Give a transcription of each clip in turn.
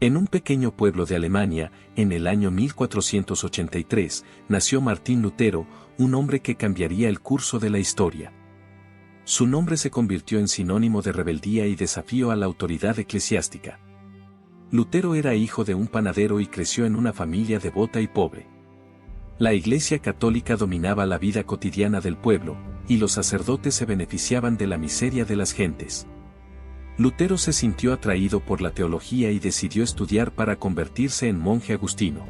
En un pequeño pueblo de Alemania, en el año 1483, nació Martín Lutero, un hombre que cambiaría el curso de la historia. Su nombre se convirtió en sinónimo de rebeldía y desafío a la autoridad eclesiástica. Lutero era hijo de un panadero y creció en una familia devota y pobre. La Iglesia Católica dominaba la vida cotidiana del pueblo, y los sacerdotes se beneficiaban de la miseria de las gentes. Lutero se sintió atraído por la teología y decidió estudiar para convertirse en monje agustino.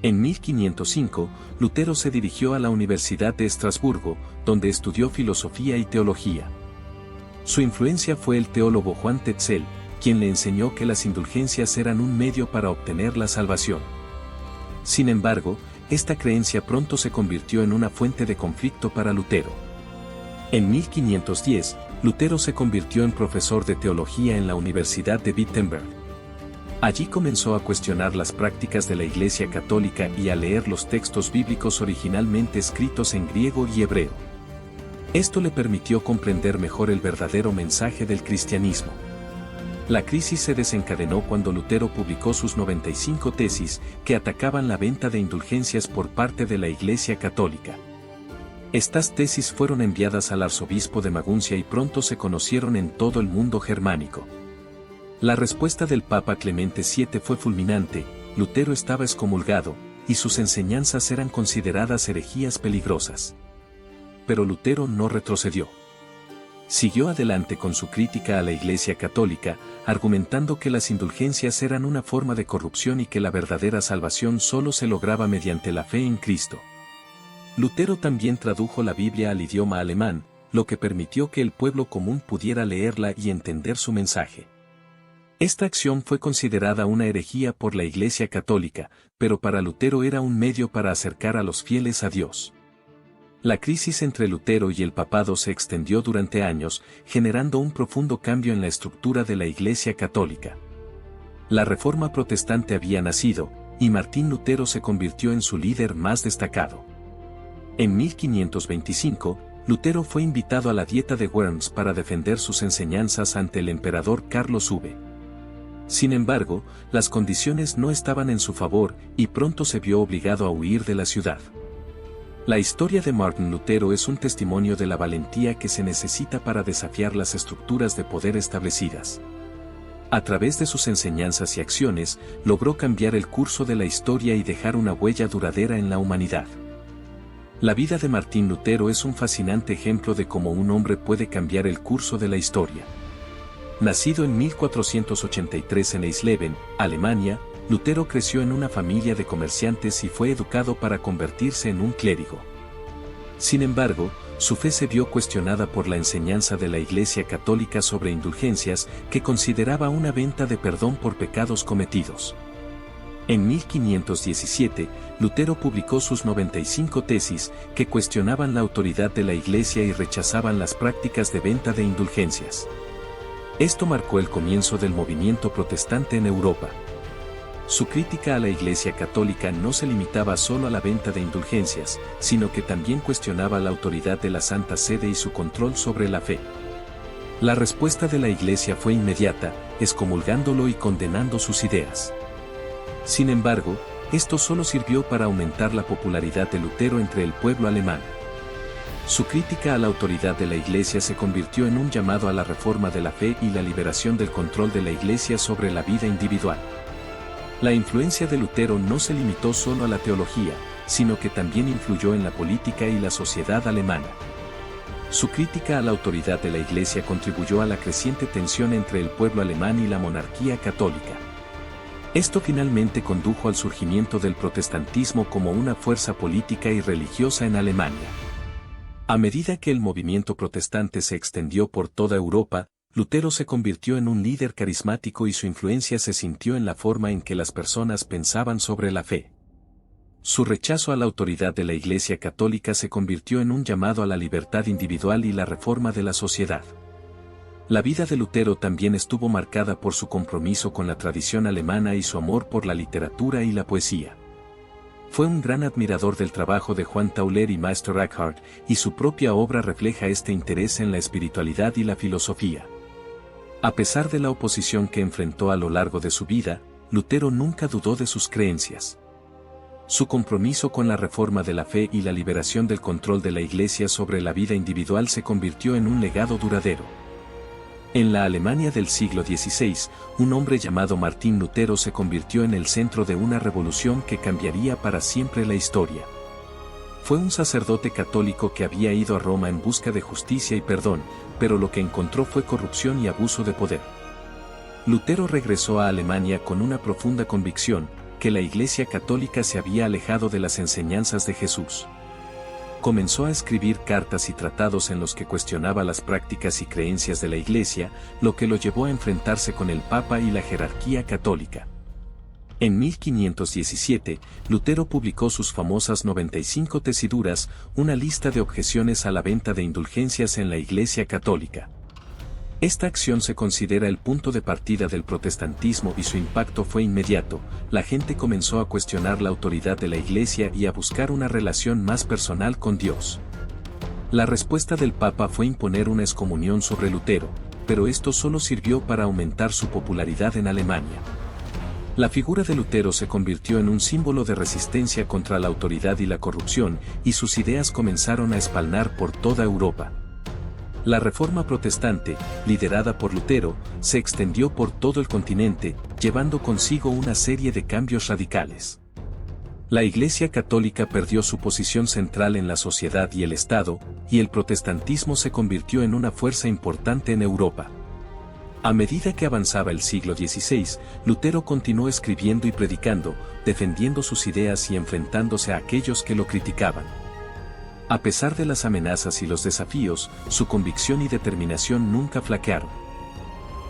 En 1505, Lutero se dirigió a la Universidad de Estrasburgo, donde estudió filosofía y teología. Su influencia fue el teólogo Juan Tetzel, quien le enseñó que las indulgencias eran un medio para obtener la salvación. Sin embargo, esta creencia pronto se convirtió en una fuente de conflicto para Lutero. En 1510, Lutero se convirtió en profesor de teología en la Universidad de Wittenberg. Allí comenzó a cuestionar las prácticas de la Iglesia Católica y a leer los textos bíblicos originalmente escritos en griego y hebreo. Esto le permitió comprender mejor el verdadero mensaje del cristianismo. La crisis se desencadenó cuando Lutero publicó sus 95 tesis que atacaban la venta de indulgencias por parte de la Iglesia Católica. Estas tesis fueron enviadas al arzobispo de Maguncia y pronto se conocieron en todo el mundo germánico. La respuesta del Papa Clemente VII fue fulminante: Lutero estaba excomulgado, y sus enseñanzas eran consideradas herejías peligrosas. Pero Lutero no retrocedió. Siguió adelante con su crítica a la Iglesia Católica, argumentando que las indulgencias eran una forma de corrupción y que la verdadera salvación solo se lograba mediante la fe en Cristo. Lutero también tradujo la Biblia al idioma alemán, lo que permitió que el pueblo común pudiera leerla y entender su mensaje. Esta acción fue considerada una herejía por la Iglesia Católica, pero para Lutero era un medio para acercar a los fieles a Dios. La crisis entre Lutero y el papado se extendió durante años, generando un profundo cambio en la estructura de la Iglesia Católica. La Reforma Protestante había nacido, y Martín Lutero se convirtió en su líder más destacado. En 1525, Lutero fue invitado a la Dieta de Worms para defender sus enseñanzas ante el emperador Carlos V. Sin embargo, las condiciones no estaban en su favor y pronto se vio obligado a huir de la ciudad. La historia de Martín Lutero es un testimonio de la valentía que se necesita para desafiar las estructuras de poder establecidas. A través de sus enseñanzas y acciones, logró cambiar el curso de la historia y dejar una huella duradera en la humanidad. La vida de Martín Lutero es un fascinante ejemplo de cómo un hombre puede cambiar el curso de la historia. Nacido en 1483 en Eisleben, Alemania, Lutero creció en una familia de comerciantes y fue educado para convertirse en un clérigo. Sin embargo, su fe se vio cuestionada por la enseñanza de la Iglesia Católica sobre indulgencias, que consideraba una venta de perdón por pecados cometidos. En 1517, Lutero publicó sus 95 tesis, que cuestionaban la autoridad de la Iglesia y rechazaban las prácticas de venta de indulgencias. Esto marcó el comienzo del movimiento protestante en Europa. Su crítica a la Iglesia Católica no se limitaba solo a la venta de indulgencias, sino que también cuestionaba la autoridad de la Santa Sede y su control sobre la fe. La respuesta de la Iglesia fue inmediata, excomulgándolo y condenando sus ideas. Sin embargo, esto solo sirvió para aumentar la popularidad de Lutero entre el pueblo alemán. Su crítica a la autoridad de la Iglesia se convirtió en un llamado a la reforma de la fe y la liberación del control de la Iglesia sobre la vida individual. La influencia de Lutero no se limitó solo a la teología, sino que también influyó en la política y la sociedad alemana. Su crítica a la autoridad de la Iglesia contribuyó a la creciente tensión entre el pueblo alemán y la monarquía católica. Esto finalmente condujo al surgimiento del protestantismo como una fuerza política y religiosa en Alemania. A medida que el movimiento protestante se extendió por toda Europa, Lutero se convirtió en un líder carismático y su influencia se sintió en la forma en que las personas pensaban sobre la fe. Su rechazo a la autoridad de la Iglesia Católica se convirtió en un llamado a la libertad individual y la reforma de la sociedad. La vida de Lutero también estuvo marcada por su compromiso con la tradición alemana y su amor por la literatura y la poesía. Fue un gran admirador del trabajo de Juan Tauler y Meister Eckhart, y su propia obra refleja este interés en la espiritualidad y la filosofía. A pesar de la oposición que enfrentó a lo largo de su vida, Lutero nunca dudó de sus creencias. Su compromiso con la reforma de la fe y la liberación del control de la Iglesia sobre la vida individual se convirtió en un legado duradero. En la Alemania del siglo XVI, un hombre llamado Martín Lutero se convirtió en el centro de una revolución que cambiaría para siempre la historia. Fue un sacerdote católico que había ido a Roma en busca de justicia y perdón, pero lo que encontró fue corrupción y abuso de poder. Lutero regresó a Alemania con una profunda convicción, que la Iglesia católica se había alejado de las enseñanzas de Jesús. Comenzó a escribir cartas y tratados en los que cuestionaba las prácticas y creencias de la Iglesia, lo que lo llevó a enfrentarse con el Papa y la jerarquía católica. En 1517, Lutero publicó sus famosas 95 tesiduras, una lista de objeciones a la venta de indulgencias en la Iglesia católica. Esta acción se considera el punto de partida del protestantismo y su impacto fue inmediato. La gente comenzó a cuestionar la autoridad de la Iglesia y a buscar una relación más personal con Dios. La respuesta del Papa fue imponer una excomunión sobre Lutero, pero esto solo sirvió para aumentar su popularidad en Alemania. La figura de Lutero se convirtió en un símbolo de resistencia contra la autoridad y la corrupción, y sus ideas comenzaron a espalnar por toda Europa. La Reforma protestante, liderada por Lutero, se extendió por todo el continente, llevando consigo una serie de cambios radicales. La Iglesia católica perdió su posición central en la sociedad y el Estado, y el protestantismo se convirtió en una fuerza importante en Europa. A medida que avanzaba el siglo XVI, Lutero continuó escribiendo y predicando, defendiendo sus ideas y enfrentándose a aquellos que lo criticaban. A pesar de las amenazas y los desafíos, su convicción y determinación nunca flaquearon.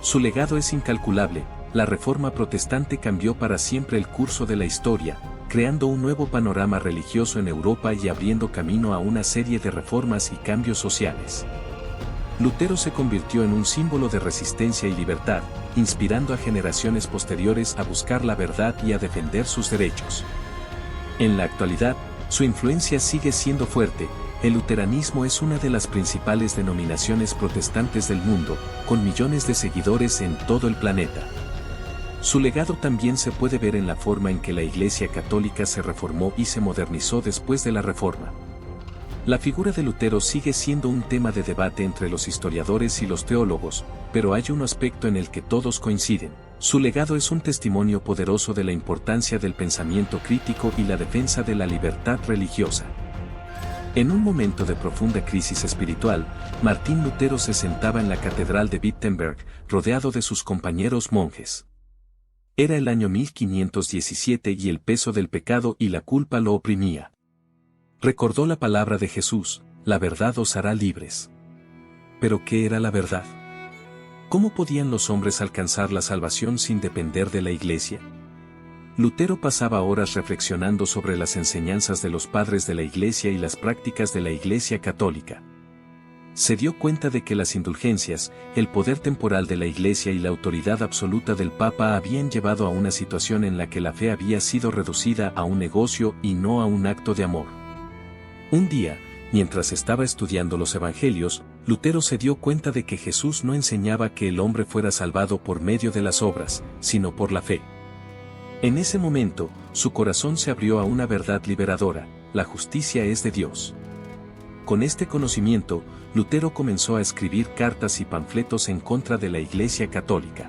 Su legado es incalculable. La Reforma protestante cambió para siempre el curso de la historia, creando un nuevo panorama religioso en Europa y abriendo camino a una serie de reformas y cambios sociales. Lutero se convirtió en un símbolo de resistencia y libertad, inspirando a generaciones posteriores a buscar la verdad y a defender sus derechos. En la actualidad, su influencia sigue siendo fuerte. El luteranismo es una de las principales denominaciones protestantes del mundo, con millones de seguidores en todo el planeta. Su legado también se puede ver en la forma en que la Iglesia católica se reformó y se modernizó después de la Reforma. La figura de Lutero sigue siendo un tema de debate entre los historiadores y los teólogos, pero hay un aspecto en el que todos coinciden. Su legado es un testimonio poderoso de la importancia del pensamiento crítico y la defensa de la libertad religiosa. En un momento de profunda crisis espiritual, Martín Lutero se sentaba en la catedral de Wittenberg, rodeado de sus compañeros monjes. Era el año 1517 y el peso del pecado y la culpa lo oprimía. Recordó la palabra de Jesús: la verdad os hará libres. ¿Pero qué era la verdad? ¿Cómo podían los hombres alcanzar la salvación sin depender de la Iglesia? Lutero pasaba horas reflexionando sobre las enseñanzas de los padres de la Iglesia y las prácticas de la Iglesia católica. Se dio cuenta de que las indulgencias, el poder temporal de la Iglesia y la autoridad absoluta del Papa habían llevado a una situación en la que la fe había sido reducida a un negocio y no a un acto de amor. Un día, mientras estaba estudiando los Evangelios, Lutero se dio cuenta de que Jesús no enseñaba que el hombre fuera salvado por medio de las obras, sino por la fe. En ese momento, su corazón se abrió a una verdad liberadora: la justicia es de Dios. Con este conocimiento, Lutero comenzó a escribir cartas y panfletos en contra de la Iglesia católica.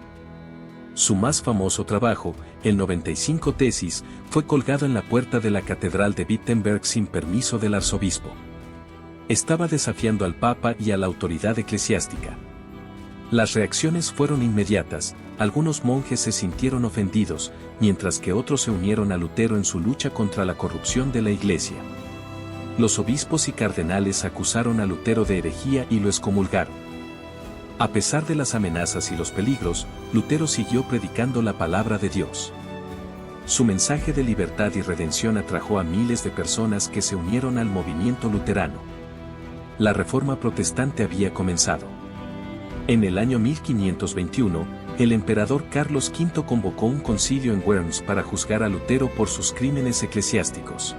Su más famoso trabajo, el 95 Tesis, fue colgado en la puerta de la catedral de Wittenberg sin permiso del arzobispo. Estaba desafiando al Papa y a la autoridad eclesiástica. Las reacciones fueron inmediatas. Algunos monjes se sintieron ofendidos, mientras que otros se unieron a Lutero en su lucha contra la corrupción de la Iglesia. Los obispos y cardenales acusaron a Lutero de herejía y lo excomulgaron. A pesar de las amenazas y los peligros, Lutero siguió predicando la palabra de Dios. Su mensaje de libertad y redención atrajo a miles de personas que se unieron al movimiento luterano. La Reforma protestante había comenzado. En el año 1521, el emperador Carlos V convocó un concilio en Worms para juzgar a Lutero por sus crímenes eclesiásticos.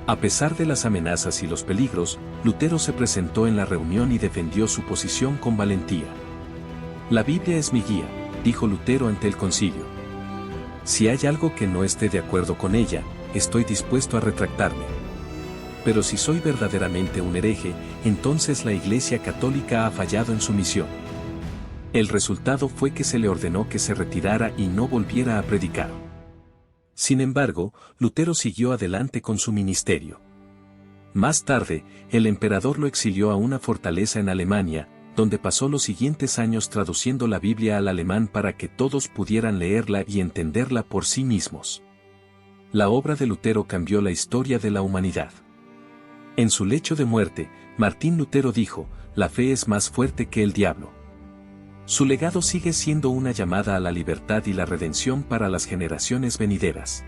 A pesar de las amenazas y los peligros, Lutero se presentó en la reunión y defendió su posición con valentía. La Biblia es mi guía, dijo Lutero ante el concilio. Si hay algo que no esté de acuerdo con ella, estoy dispuesto a retractarme. Pero si soy verdaderamente un hereje, entonces la Iglesia Católica ha fallado en su misión. El resultado fue que se le ordenó que se retirara y no volviera a predicar. Sin embargo, Lutero siguió adelante con su ministerio. Más tarde, el emperador lo exilió a una fortaleza en Alemania, donde pasó los siguientes años traduciendo la Biblia al alemán para que todos pudieran leerla y entenderla por sí mismos. La obra de Lutero cambió la historia de la humanidad. En su lecho de muerte, Martín Lutero dijo: "La fe es más fuerte que el diablo". Su legado sigue siendo una llamada a la libertad y la redención para las generaciones venideras.